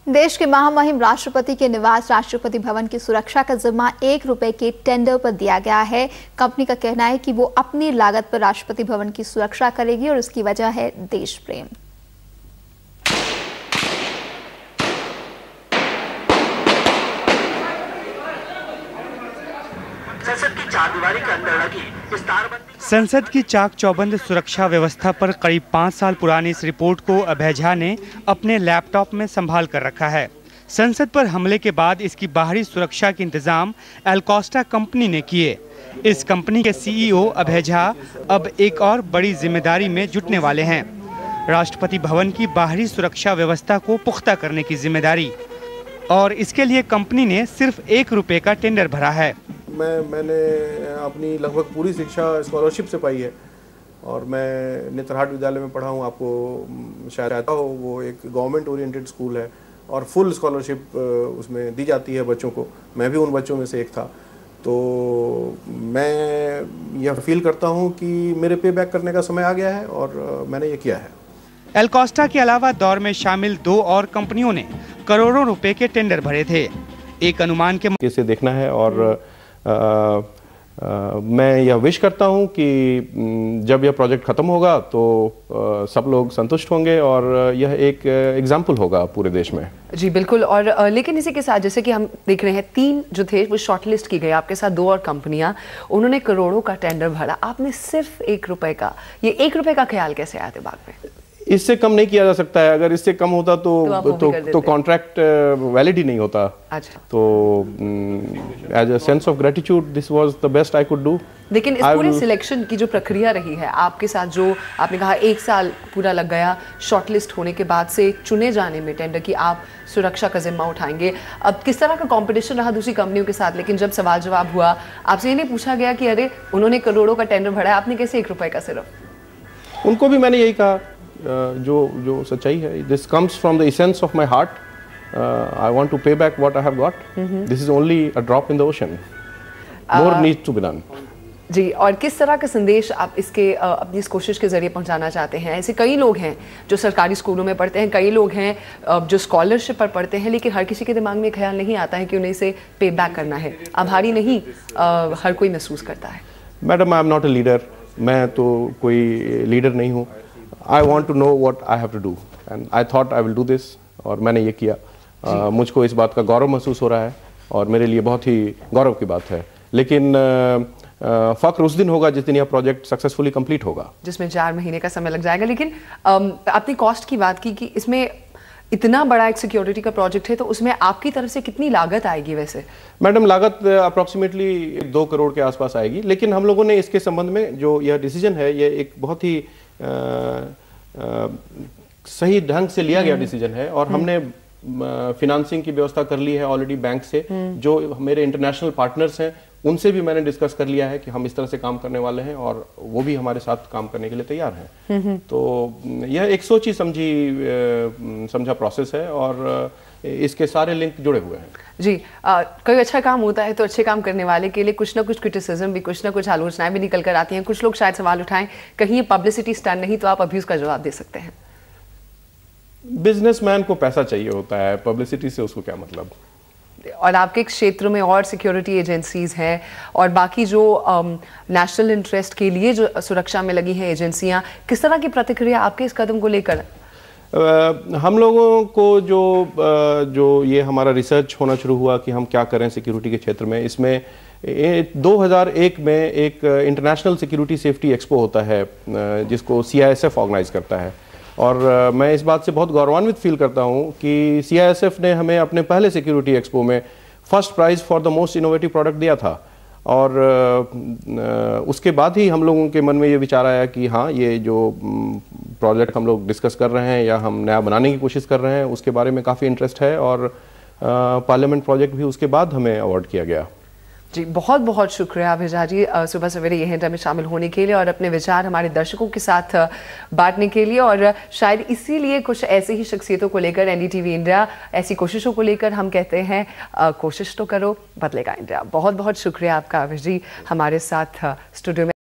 देश के महामहिम राष्ट्रपति के निवास राष्ट्रपति भवन की सुरक्षा का जिम्मा ₹1 के टेंडर पर दिया गया है। कंपनी का कहना है कि वो अपनी लागत पर राष्ट्रपति भवन की सुरक्षा करेगी और उसकी वजह है देश प्रेम। संसद की चाक चौबंद सुरक्षा व्यवस्था पर करीब 5 साल पुरानी इस रिपोर्ट को अभय झा ने अपने लैपटॉप में संभाल कर रखा है। संसद पर हमले के बाद इसकी बाहरी सुरक्षा के इंतजाम एल्कोस्टा कंपनी ने किए। इस कंपनी के सीईओ अभय झा अब एक और बड़ी जिम्मेदारी में जुटने वाले हैं। राष्ट्रपति भवन की बाहरी सुरक्षा व्यवस्था को पुख्ता करने की जिम्मेदारी, और इसके लिए कंपनी ने सिर्फ ₹1 का टेंडर भरा है। मैंने अपनी लगभग पूरी शिक्षा स्कॉलरशिप से पाई है और मैं नेत्रहाट विद्यालय में पढ़ा हूँ। आपको शायद आता हो, वो एक गवर्नमेंट ओरिएंटेड स्कूल है और फुल स्कॉलरशिप उसमें दी जाती है बच्चों को। मैं भी उन बच्चों में से एक था। तो मैं यह फील करता हूँ कि मेरे पे बैक करने का समय आ गया है और मैंने ये किया है। एल्कोस्टा के अलावा दौर में शामिल 2 और कंपनियों ने करोड़ों रुपए के टेंडर भरे थे। एक अनुमान के कैसे देखना है और मैं यह विश करता हूं कि जब यह प्रोजेक्ट खत्म होगा तो सब लोग संतुष्ट होंगे और यह एक एग्जाम्पल होगा पूरे देश में। जी बिल्कुल। और लेकिन इसी के साथ जैसे कि हम देख रहे हैं 3 जो थे वो शॉर्टलिस्ट की गई, आपके साथ 2 और कंपनियां, उन्होंने करोड़ों का टेंडर भरा, आपने सिर्फ ₹1 का। ये ₹1 का ख्याल कैसे आया दिमाग में? इससे कम नहीं किया जा सकता है। अगर इससे कम होता तो कॉन्ट्रैक्ट वैलिड ही नहीं होता। अच्छा। तो as a sense of gratitude this was the best I could do. लेकिन इस पूरे सिलेक्शन की जो प्रक्रिया रही है आपके साथ, जो आपने कहा 1 साल पूरा लग गया शॉर्टलिस्ट होने के बाद से चुने जाने में टेंडर की, आप सुरक्षा का जिम्मा उठाएंगे। अब किस तरह का कंपटीशन रहा दूसरी कंपनियों के साथ? लेकिन जब सवाल जवाब हुआ आपसे ये नहीं पूछा गया कि अरे उन्होंने करोड़ों का टेंडर भरा है, आपने कैसे ₹1 का सिर्फ? उनको भी मैंने यही कहा, जो सच्चाई है। This comes from the essence of my heart. I want to pay back what I have got. This is only a drop in the ocean. More needs to be done. जी, और किस तरह का संदेश आप इसके अपनी इस कोशिश के जरिए पहुंचाना चाहते हैं? ऐसे कई लोग हैं जो सरकारी स्कूलों में पढ़ते हैं, कई लोग हैं जो स्कॉलरशिप पर पढ़ते हैं, लेकिन हर किसी के दिमाग में ख्याल नहीं आता है कि उन्हें इसे पे बैक करना है। आभारी नहीं हर कोई महसूस करता है। Madam, I am not a leader. मैं तो कोई लीडर नहीं हूँ। I want to know what I have to do and I thought I will do this और मैंने ये किया। मुझको इस बात का गौरव महसूस हो रहा है और मेरे लिए बहुत ही गौरव की बात है। लेकिन फख्र उस दिन होगा जिस दिन यह प्रोजेक्ट सक्सेसफुली कंप्लीट होगा, जिसमें 4 महीने का समय लग जाएगा। लेकिन आपने कॉस्ट की बात की कि इसमें इतना बड़ा एक सिक्योरिटी का प्रोजेक्ट है, तो उसमें आपकी तरफ से कितनी लागत आएगी? वैसे मैडम, लागत अप्रॉक्सीमेटली 2 करोड़ के आसपास आएगी। लेकिन हम लोगों ने इसके संबंध में जो यह डिसीजन है, ये एक बहुत ही सही ढंग से लिया गया डिसीजन है और हमने फिनांसिंग की व्यवस्था कर ली है ऑलरेडी बैंक से। जो मेरे इंटरनेशनल पार्टनर्स हैं उनसे भी मैंने डिस्कस कर लिया है कि हम इस तरह से काम करने वाले हैं और वो भी हमारे साथ काम करने के लिए तैयार हैं। तो यह एक सोची समझा प्रोसेस है और इसके सारे लिंक जुड़े हुए हैं। जी, कोई अच्छा काम होता है तो अच्छे काम करने वाले के लिए कुछ ना कुछ क्रिटिसिज्म भी, कुछ ना कुछ आलोचनाएं भी निकल कर आती हैं। कुछ लोग शायद सवाल उठाएं, कहीं ये पब्लिसिटी स्टंट नहीं, तो आप अभी उसका जवाब दे सकते हैं। बिजनेसमैन को पैसा चाहिए होता है, पब्लिसिटी से उसको क्या मतलब। और आपके क्षेत्र में और सिक्योरिटी एजेंसीज हैं और बाकी जो नेशनल इंटरेस्ट के लिए जो सुरक्षा में लगी हैं एजेंसियां, किस तरह की प्रतिक्रिया आपके इस कदम को लेकर? हम लोगों को जो ये हमारा रिसर्च होना शुरू हुआ कि हम क्या करें सिक्योरिटी के क्षेत्र में, इसमें 2001 में एक इंटरनेशनल सिक्योरिटी सेफ्टी एक्सपो होता है जिसको CISF ऑर्गेनाइज करता है। और मैं इस बात से बहुत गौरवान्वित फील करता हूँ कि CISF ने हमें अपने पहले सिक्योरिटी एक्सपो में first prize for the most innovative product दिया था। और उसके बाद ही हम लोगों के मन में ये विचार आया कि हाँ, ये जो प्रोजेक्ट हम लोग डिस्कस कर रहे हैं या हम नया बनाने की कोशिश कर रहे हैं, उसके बारे में काफ़ी इंटरेस्ट है और पार्लियामेंट प्रोजेक्ट भी उसके बाद हमें अवार्ड किया गया। जी, बहुत बहुत शुक्रिया अभय झा जी सुबह सवेरे ये हिंट में शामिल होने के लिए और अपने विचार हमारे दर्शकों के साथ बांटने के लिए। और शायद इसीलिए कुछ ऐसे ही शख्सियतों को लेकर NDTV इंडिया ऐसी कोशिशों को लेकर हम कहते हैं कोशिश तो करो, बदलेगा इंडिया। बहुत बहुत शुक्रिया आपका अभय जी हमारे साथ स्टूडियो में।